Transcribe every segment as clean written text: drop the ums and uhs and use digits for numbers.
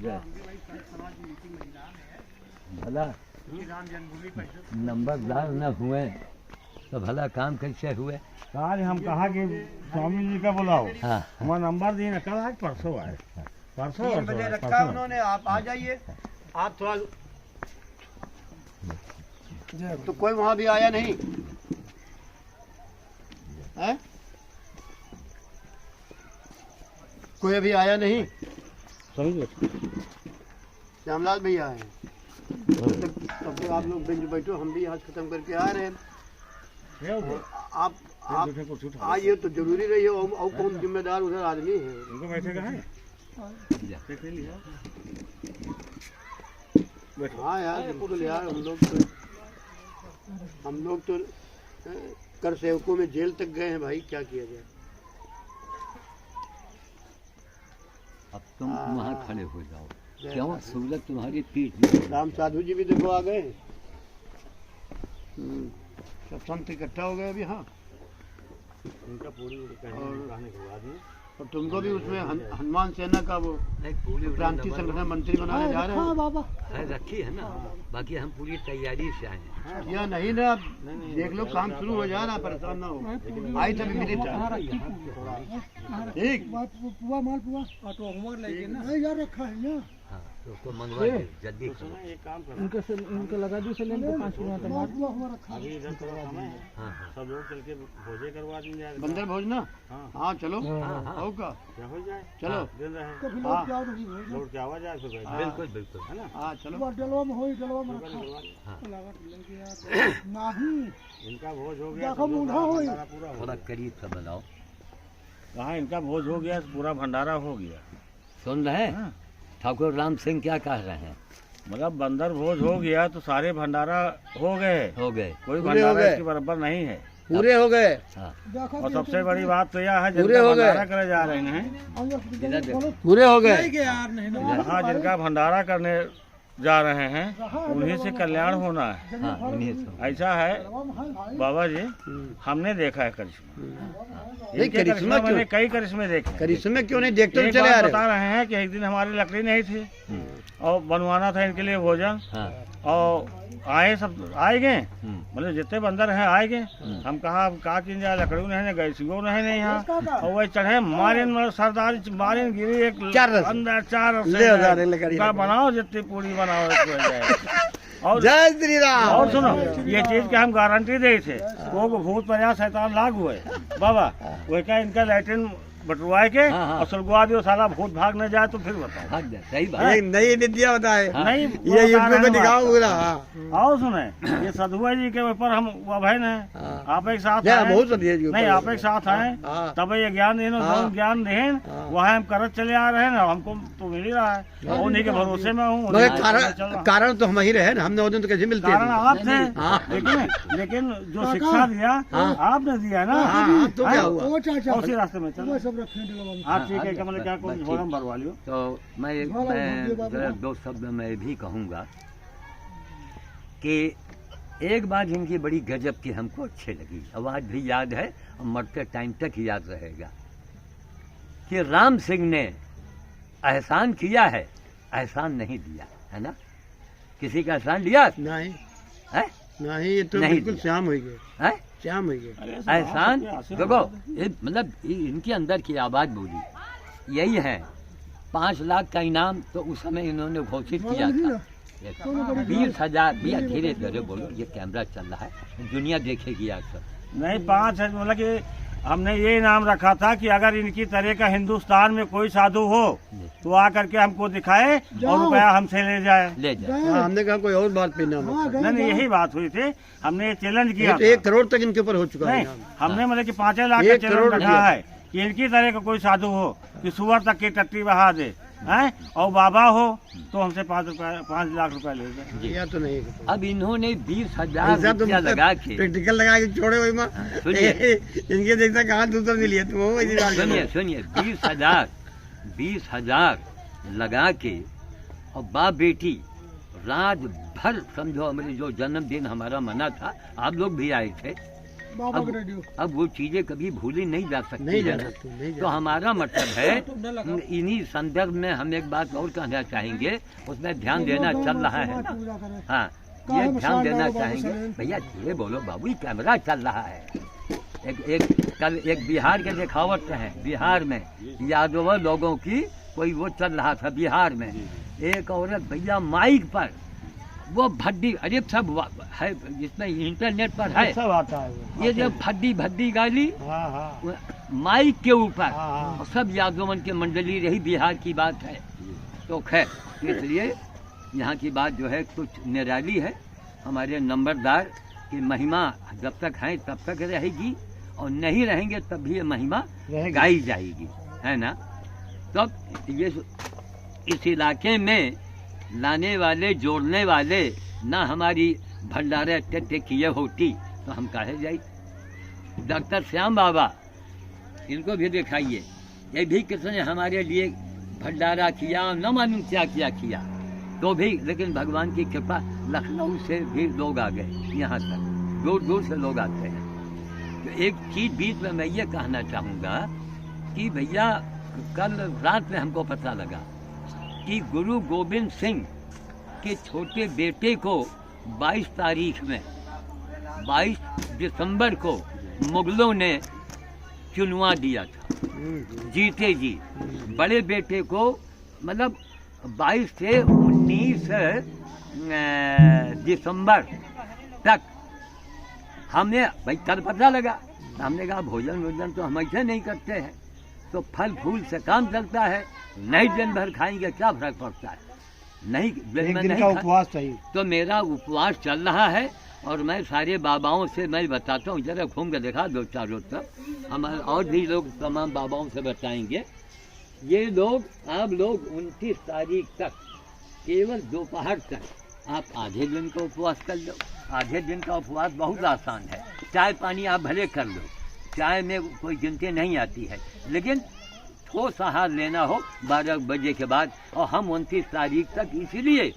गए भला नंबरदार न हुए तो भला काम कैसे हुए। आज हम कहा कि स्वामी जी का बुलाओ। हाँ वहाँ नंबर दिए ना, कल आज परसों आए, परसों 3 बजे रखा है उन्होंने, आप आ जाइए। आप थोड़ा तो कोई वहाँ भी आया नहीं है, कोई अभी आया नहीं। समझे श्यामलाल भैया आए हैं। तब तक आप लोग बेंच बैठो, हम भी यहाँ खत्म करके आ रहे हैं। आप आइए तो जरूरी रही हो, और कौन जिम्मेदार उधर आदमी है। उनको बैठे का है। हाँ यार बिल्कुल यार, हम लोग तो कर सेवकों में जेल तक गए हैं भाई, क्या किया जाए। अब तुम वहाँ खड़े हो जाओ, क्यों सूरज तुम्हारी पीठ। राम साधु जी भी देखो आ गए, सब संत इकट्ठा हो गए अभी। हाँ उनका पूरी और तुमको भी उसमें हनुमान सेना का वो क्रांति संगठन मंत्री बनाने जा रहे हैं। बाबा रखी है ना, बाकी हम पूरी तैयारी से आए हैं। या नहीं ना, देख लो काम शुरू हो जा रहा, परेशान ना हो। आई तभी मिले ठीक पुआ माल पुआ ऑटो होमवर्क लेके ना यार रखा है ना। हाँ तो उसको मंगवा दे जल्दी। एक काम करो, उनके लगा दो सिलेंडर 5 किलो टमाटर। अभी इधर थोड़ा समय है, सब लोग चल के भोजे करवा देंगे। बंदर भोज ना। हाँ चलो होगा, क्या हो जाए, चलो दिन रहे लोड की आवाज आए सुबह। बिल्कुल बिल्कुल है ना। हाँ चलो डलवा में होई, डलवा में रखा नहीं। इनका भोज हो गया, देखो बूढ़ा होई। पूरा थोड़ा करीब से बनाओ। कहाँ इनका भोज हो गया, पूरा भंडारा हो गया। सुन रहे हैं ठाकुर राम सिंह क्या कह रहे हैं। मतलब बंदर भोज हो गया तो सारे भंडारा हो गए, कोई भंडारा इसके बराबर नहीं है, पूरे हो गए। हाँ और सबसे बड़ी बात तो यह है जिनका भंडारा करे जा रहे हैं, पूरे हो गए। हाँ जिनका भंडारा करने जा रहे हैं उन्हीं से कल्याण होना है। हाँ उन्हीं से। ऐसा है बाबा जी, हमने देखा है करिश्मा। नहीं करिश्मा मैंने कई करिश्मे देखे। करिश्मे क्यों नहीं देखते एक चले आ बात रहे। बता रहे हैं कि एक दिन हमारी लकड़ी नहीं थी और बनवाना था इनके लिए भोजन, हाँ और आए सब आए गए, मतलब जितने बंदर हैं आए गए। हम कहा कि जाए, लकड़ी नहीं गैसियो नहीं यहाँ, और वही चढ़े मारे सरदार मारे गिरी एक अंदर 4 बनाओ, जितनी पूरी बनाओ और जय श्री राम। और सुनो ये चीज के हम गारंटी दे थे, वो भूत प्रजा शैतान लागू है बाबा, वो क्या इनका लैट्रिन बटवाए के और सुलगवा दियो, साला भूत भाग न जाए तो फिर बताओ। भाग जाए, सही बात। एक नई विद्या बताए, नहीं ये यूट्यूब पे दिखाओ पूरा। और सुने ये सधुआ जी के ऊपर हम अभय ने आप एक साथ आए, बहुत नहीं आप एक साथ आए तब ये ज्ञान देन ज्ञान देन वहाँ हम करत चले आ रहे हैं ना, हमको तो मिल ही रहा है, उन्हीं के भरोसे में हूँ। कारण तो हम ही रहे ना, हमने उस दिन तो कैसे मिलते कारण आप थे, लेकिन जो शिक्षा दिया आपने दिया ना, तो क्या हुआ, उसी रास्ते में चलो। हाँ ठीक है, मतलब क्या कोई फॉर्म भरवा लियो। तो मैं जरा 2 शब्द मैं भी कहूँगा कि एक बात इनकी बड़ी गजब की हमको अच्छी लगी, अब आज भी याद है और मरते टाइम तक याद रहेगा, कि राम सिंह ने एहसान किया है, एहसान नहीं दिया है ना। किसी का एहसान लिया नहीं है? नहीं, ये तो नहीं बिल्कुल शाम हो गए, है? शाम हो गए। एहसान देखो, मतलब इनके अंदर की आवाज बोली यही है। 5 लाख का इनाम तो उस समय इन्होंने घोषित किया था। 20,000 भैया धीरे धीरे बोलो, ये कैमरा चल रहा है, दुनिया देखेगी अक्सर। नहीं 5 है, मतलब कि हमने ये इनाम रखा था कि अगर इनकी तरह का हिंदुस्तान में कोई साधु हो तो आकर के हमको दिखाए और रुपया हमसे ले जाए। हमने कहा कोई और बात पे नाम, नहीं यही बात हुई थी, हमने चैलेंज किया। 1 करोड़ तक इनके ऊपर हो चुका है। हमने मतलब कि 5 लाख का चैलेंज रखा है कि इनकी तरह का कोई साधु हो कि सुअर तक की टट्टी बहा दे, हैं, और बाबा हो तो हमसे 5 लाख रुपए ले जाए। या तो नहीं, अब इन्होंने 20,000 रुपया लगा के प्रैक्टिकल लगा के छोड़े वही माँ इनके देखता कहाँ दूसरा नहीं लिया तो सुनिए 20,000 लगा के और बाप बेटी रात भर समझो, मेरे जो जन्मदिन हमारा मना था, आप लोग भी आए थे, बाबा का रेडियो अब वो चीजें कभी भूली नहीं जा सकती नहीं है। जा सकती, नहीं जा तो हमारा मतलब है इन्हीं संदर्भ में हम एक बात और कहना चाहेंगे, उसमें ध्यान देना चल रहा है ना। पूजा करें। हाँ, ये ध्यान देना चाहेंगे भैया, धीरे बोलो बाबू, कैमरा चल रहा है। कल एक बिहार के दिखावट है, बिहार में यादव लोगों की कोई वो चल रहा था बिहार में, एक औरत भैया माइक पर वो भड्डी, अरे सब है जिसमें इंटरनेट पर है, सब आता है वो। ये जो भड्डी भड्डी गाली हाँ हाँ माइक के ऊपर, हाँ। और सब यादवन के मंडली रही, बिहार की बात है। तो खैर, इसलिए यहाँ की बात जो है कुछ निराली है। हमारे नंबरदार की महिमा जब तक है तब तक रहेगी, और नहीं रहेंगे तब भी ये महिमा गाई जाएगी, है ना। तब ये इस इलाके में लाने वाले, जोड़ने वाले ना हमारी भंडारे अट्टे किए होती तो हम काहे जाई। डॉक्टर श्याम बाबा, इनको भी दिखाइए, ये भी किसने हमारे लिए भंडारा किया, न मालूम क्या क्या किया, तो भी लेकिन भगवान की कृपा, लखनऊ से भी लोग आ गए यहाँ तक, दूर दूर से लोग आते हैं। तो एक चीज बीच में मैं ये कहना चाहूँगा कि भैया कल रात में हमको पता लगा कि गुरु गोविंद सिंह के छोटे बेटे को 22 तारीख में, 22 दिसंबर को मुगलों ने चुनवा दिया था, जीते जी। बड़े बेटे को मतलब 22 से 19 दिसंबर तक हमने भाई कल पता लगा, हमने कहा भोजन वोजन तो हम ऐसे नहीं करते हैं, तो फल फूल से काम चलता है, नहीं दिन भर खाएंगे क्या फर्क पड़ता है, नहीं दिन में नहीं उपवास चाहिए। तो मेरा उपवास चल रहा है, और मैं सारे बाबाओं से मैं बताता हूँ, जरा घूम के दिखा दो चारों तरफ, हमारे और भी लोग तमाम बाबाओं से बताएंगे। ये लोग, आप लोग 29 तारीख तक केवल दोपहर तक आप आधे दिन का उपवास कर लो। आधे दिन का उपवास बहुत आसान है, चाय पानी आप भले कर लो, चाय में कोई गिनती नहीं आती है, लेकिन ठोस आहार लेना हो 12 बजे के बाद। और हम 29 तारीख तक इसलिए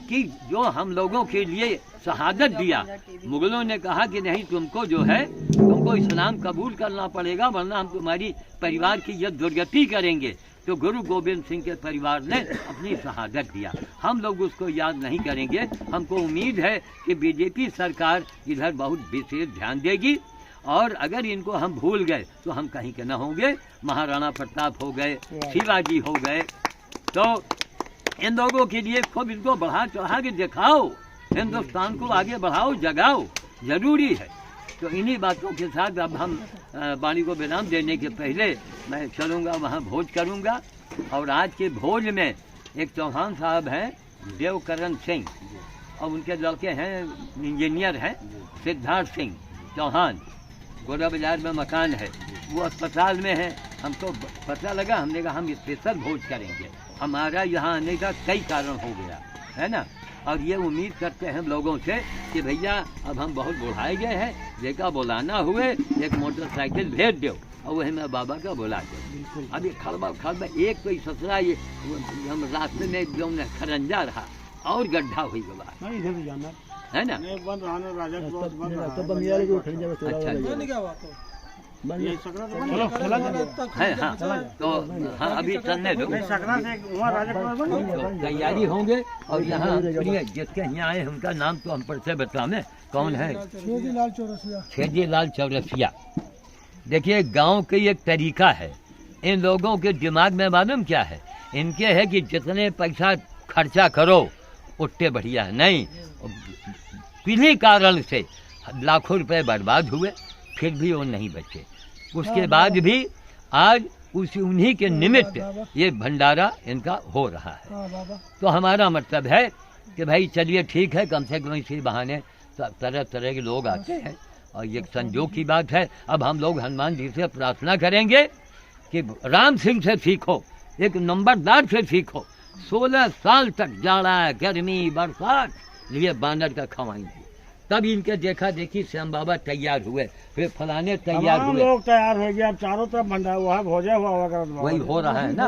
कि जो हम लोगों के लिए शहादत दिया, मुगलों ने कहा कि नहीं तुमको जो है तुमको इस्लाम कबूल करना पड़ेगा, वरना हम तुम्हारी परिवार की यह दुर्गति करेंगे। तो गुरु गोविंद सिंह के परिवार ने अपनी शहादत दिया, हम लोग उसको याद नहीं करेंगे। हमको उम्मीद है कि बीजेपी सरकार इधर बहुत विशेष ध्यान देगी, और अगर इनको हम भूल गए तो हम कहीं के न होंगे। महाराणा प्रताप हो गए, शिवाजी हो गए, तो इन लोगों के लिए खूब इनको बढ़ा चढ़ा के दिखाओ, हिंदुस्तान को आगे बढ़ाओ, जगाओ, जरूरी है। तो इन्हीं बातों के साथ अब हम वाणी को विराम देने के पहले मैं चलूँगा वहाँ भोज करूँगा। और आज के भोज में एक चौहान साहब हैं, देवकरण सिंह, और उनके लड़के हैं इंजीनियर हैं सिद्धार्थ सिंह चौहान, गोरा बाजार में मकान है, वो अस्पताल में है। हमको पता लगा, हमने कहा हम स्पेशल भोज करेंगे, हमारा यहाँ आने का कई कारण हो गया है ना। और ये उम्मीद करते हैं लोगों से कि भैया अब हम बहुत बुढ़ाए गए हैं, जेका बुलाना हुए एक मोटरसाइकिल भेज दो, और वही मैं बाबा का बुला दो। अभी खड़बा एक तो ससुरा ये हम रास्ते में जो खरंजा रहा और गड्ढा हुई गवा है ना। अच्छा है, हाँ, तो हाँ अभी चलने दो, तैयारी होंगे। और यहाँ जिसके यहाँ आए उनका नाम तो हम पर से बताने, कौन है? छेदीलाल चौरसिया। देखिए गांव का एक तरीका है, इन लोगों के दिमाग में मालूम क्या है, इनके है कि जितने पैसा खर्चा करो उतने बढ़िया नहीं। किसी कारण से लाखों रुपए बर्बाद हुए, फिर भी वो नहीं बचे। उसके बाद भी आज उन्हीं के निमित्त ये भंडारा इनका हो रहा है। तो हमारा मतलब है कि भाई चलिए ठीक है, कम से कम इसी बहाने तरह तरह के लोग आते हैं, और ये संजोग की बात है। अब हम लोग हनुमान जी से प्रार्थना करेंगे कि राम सिंह से सीखो, एक नंबरदार से सीखो। 16 साल तक जाड़ा, गर्मी, बरसात लिए बानर का खवाएंगे, तब इनके देखा देखी श्याम बाबा तैयार हुए, फिर फलाने तैयार तमाम हुए। लोग तैयार हो गए, अब चारों तरफ भंडारा हुआ है, भोजे हुआ होगा। वही हो रहा है ना।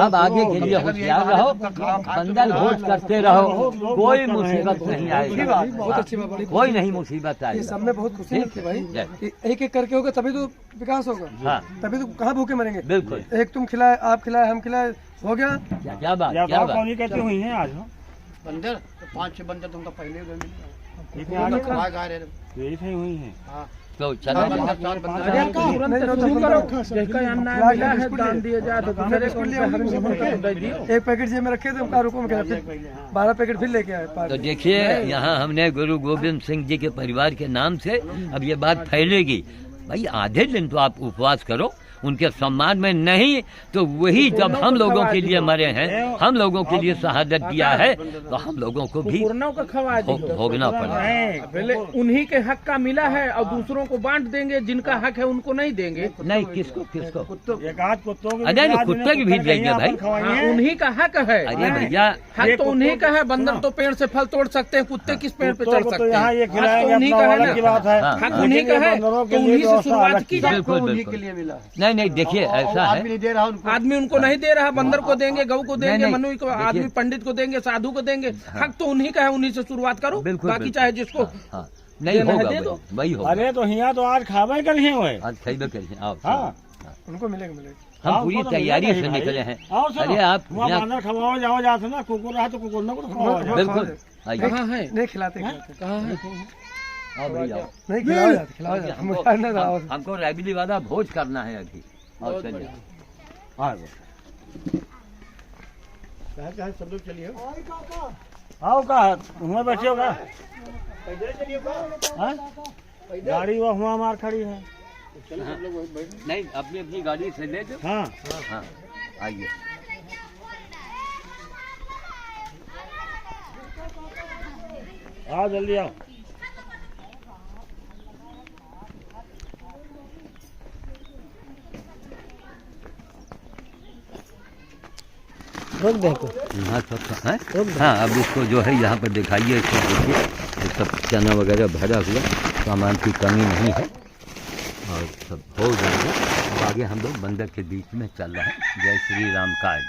अब आगे के लिए होशियार रहो, बंदल भोज करते रहो, कोई मुसीबत नहीं आएगी, बहुत अच्छी बात, बड़ी कोई नहीं मुसीबत ये आएगी। सब में बहुत खुशी मिलती है भाई, कि एक एक करके होगा तभी तो विकास होगा। हाँ तभी तो कहाँ भूखे मरेंगे। बिल्कुल, एक तुम खिलाए, आप खिलाए, हम खिलाए, हो गया। क्या बात, क्या बात। कौन कहती हुई है आज? बंदर 5-6 बंदर तुमको पहले हुए इतने आगे खा खा रहे यही सही हुई है। तो चलो बंदर 4 बंदर एक पैकेट जेब में रखे थे, हम रुको में 12 पैकेट फिर लेके आए। तो देखिए, यहाँ हमने गुरु गोविंद सिंह जी के परिवार के नाम से अब ये बात फैलेगी भाई, आधे दिन तो आप उपवास करो उनके सम्मान में, नहीं तो वही जब हम लोगों के लिए मरे हैं, हम लोगों के लिए शहादत दिया है, तो हम लोगों को भी भोगना पड़ा। पहले उन्हीं के हक का मिला है और दूसरों को बांट देंगे, जिनका हक है उनको नहीं देंगे। नहीं, किसको किसको? एक आध कुत्तों की अरे नहीं, कुत्ते की भी देंगे भाई। उन्हीं का हक है, अरे भैया, हक तो उन्हीं का है। बंदर तो पेड़ से फल तोड़ सकते हैं, कुत्ते किस पेड़ पे चढ़ सकते यहाँ हैं? ये हक खिलाएंगे तो उन्हीं का है अपना की बात है। ना, हक उन्हीं का है, तो उन्हीं से शुरुआत की जाए। बिल्कुल उन्हीं बिल्कुल। के लिए मिला। नहीं नहीं, देखिए ऐसा आदमी है, नहीं दे रहा उनको। आदमी उनको नहीं दे रहा, बंदर को देंगे, गऊ को देंगे, नहीं, मनुष्य को, देखिए। आदमी पंडित को देंगे, साधु को देंगे। हक तो उन्हीं का है, उन्हीं से शुरुआत करो, बिल्कुल, बाकी बिल्कुल। चाहे जिसको हाँ, नहीं देना है होगा, दे दो। वही होगा। अरे तो यहाँ तो आज खावे कर ही हुए। आज खरीदो करिए आप। हाँ उनको मिलेगा मिलेगा। हम हाँ, पूरी उनको तो तैयारी मिलेगा से ही भाई। निकले हैं। और सुनो, अरे आप वहाँ यहाँ- बांदर खवाओ जाओ जाते ना, कुकुर रहा तो कुकुर को तो खवाओ जाओ। बिल्कुल आइए, कहाँ है? नहीं खिलाते खिलाते। कहाँ है? आओ भाई आओ। नहीं खिलाओ जाते, खिलाओ जाते। हमको रैबिली वाला भोज करना है अभी। और चलिए हाँ चाहे सब लोग चलिए। आओ का वहाँ बैठे हो का? हाँ? गाड़ी वो हुआ मार खड़ी है। नहीं, अपनी अपनी गाड़ी से ले जाओ। हाँ हाँ आइए। आओ जल्दी आओ। रोक दे को। हाँ सब है। हाँ, अब इसको जो है यहाँ पर दिखाइए, इसको देखिए, ये सब चना वगैरह भरा हुआ, सामान की कमी नहीं है और सब हो जाएगा। अब आगे हम लोग बंदर के बीच में चल रहे हैं। जय श्री राम काज।